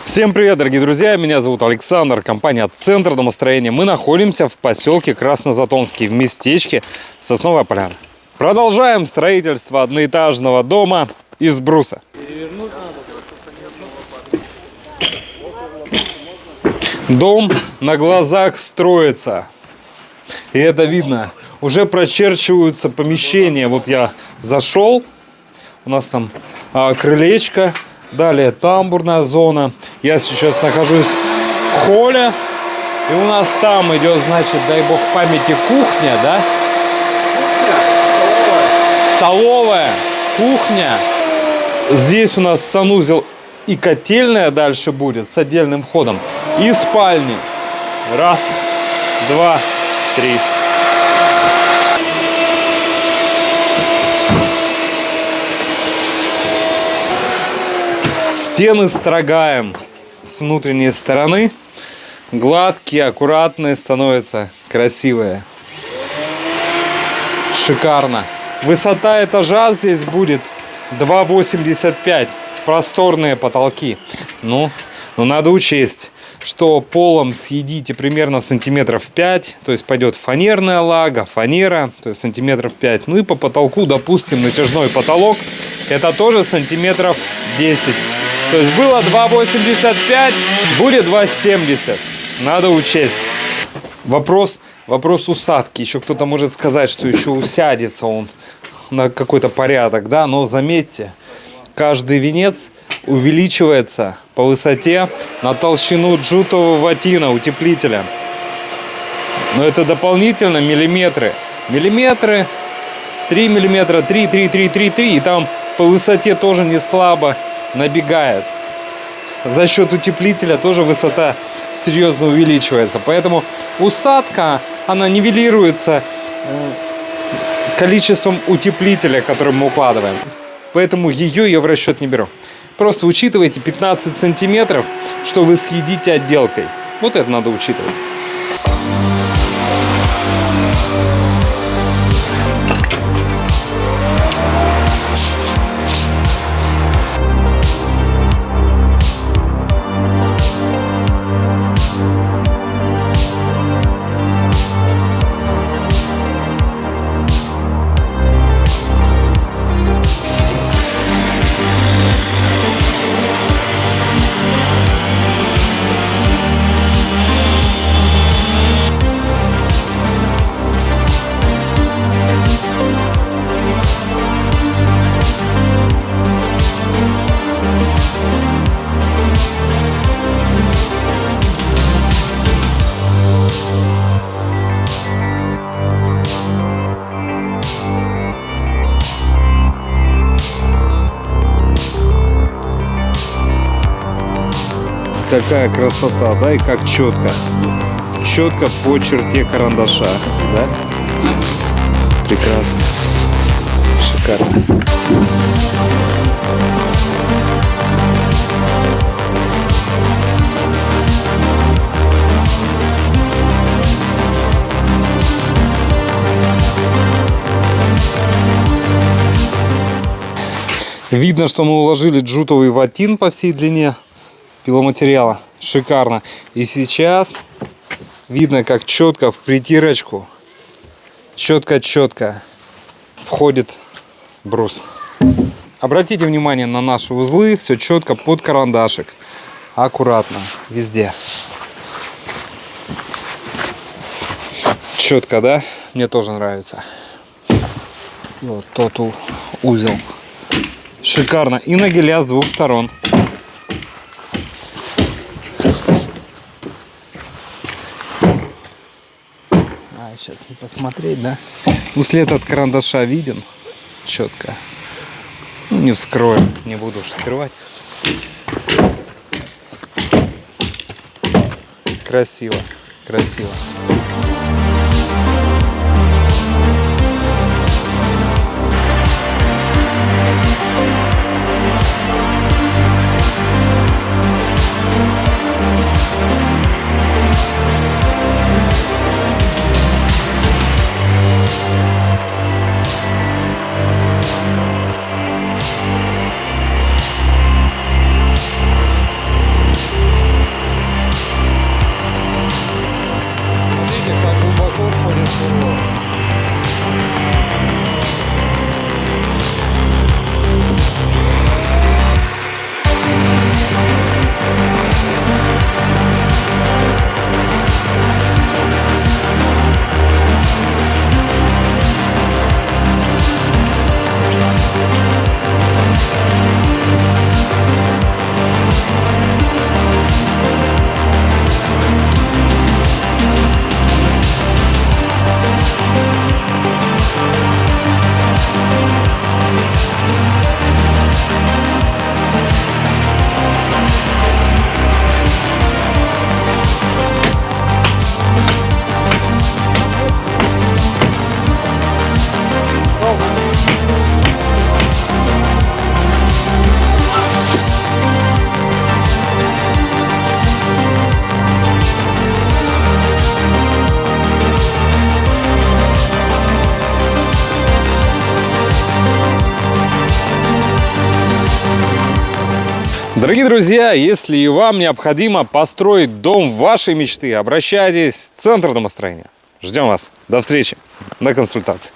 Всем привет, дорогие друзья! Меня зовут Александр, компания «Центр домостроения». Мы находимся в поселке Краснозатонский, в местечке Сосновая Поляна. Продолжаем строительство одноэтажного дома из бруса. Дом на глазах строится. И это видно. Уже прочерчиваются помещения. Вот я зашел. У нас там крылечко. Далее тамбурная зона. Я сейчас нахожусь в холле. И у нас там идет, значит, дай бог памяти, кухня, да? Столовая, кухня. Здесь у нас санузел и котельная дальше будет с отдельным входом. И спальни. Раз, два, три. Стены строгаем с внутренней стороны. Гладкие, аккуратные становятся, красивые. Шикарно. Высота этажа здесь будет 2,85. Просторные потолки. Но надо учесть, что полом съедите примерно сантиметров 5. То есть пойдет фанерная лага, фанера, то есть сантиметров 5. Ну и по потолку, допустим, натяжной потолок. Это тоже сантиметров 10. То есть было 2,85, будет 2,70. Надо учесть. Вопрос усадки. Еще кто-то может сказать, что еще усядется он на какой-то порядок, да? Но заметьте, каждый венец увеличивается по высоте на толщину джутового ватина, утеплителя. Но это дополнительно миллиметры. Миллиметры, 3 миллиметра, 3. И там по высоте тоже не слабо набегает. За счет утеплителя тоже высота серьезно увеличивается. Поэтому усадка, она нивелируется количеством утеплителя, который мы укладываем. Поэтому ее я в расчет не беру. Просто учитывайте 15 сантиметров, что вы съедите отделкой. Вот это надо учитывать. Такая красота, да, и как четко. Четко по черте карандаша, да? Прекрасно. Шикарно. Видно, что мы уложили джутовый ватин по всей длине пиломатериала. Шикарно. И сейчас видно, как четко в притирочку, четко входит брус. Обратите внимание на наши узлы. Все четко под карандашик. Аккуратно. Везде. Четко, да? Мне тоже нравится. Вот тот узел. Шикарно. И нагеля с двух сторон. Сейчас не посмотреть, да? Ну, след от карандаша виден четко. Ну, не вскрою, не буду уж вскрывать. Красиво, красиво. Дорогие друзья, если и вам необходимо построить дом вашей мечты, обращайтесь в Центр домостроения. Ждем вас. До встречи. До консультации.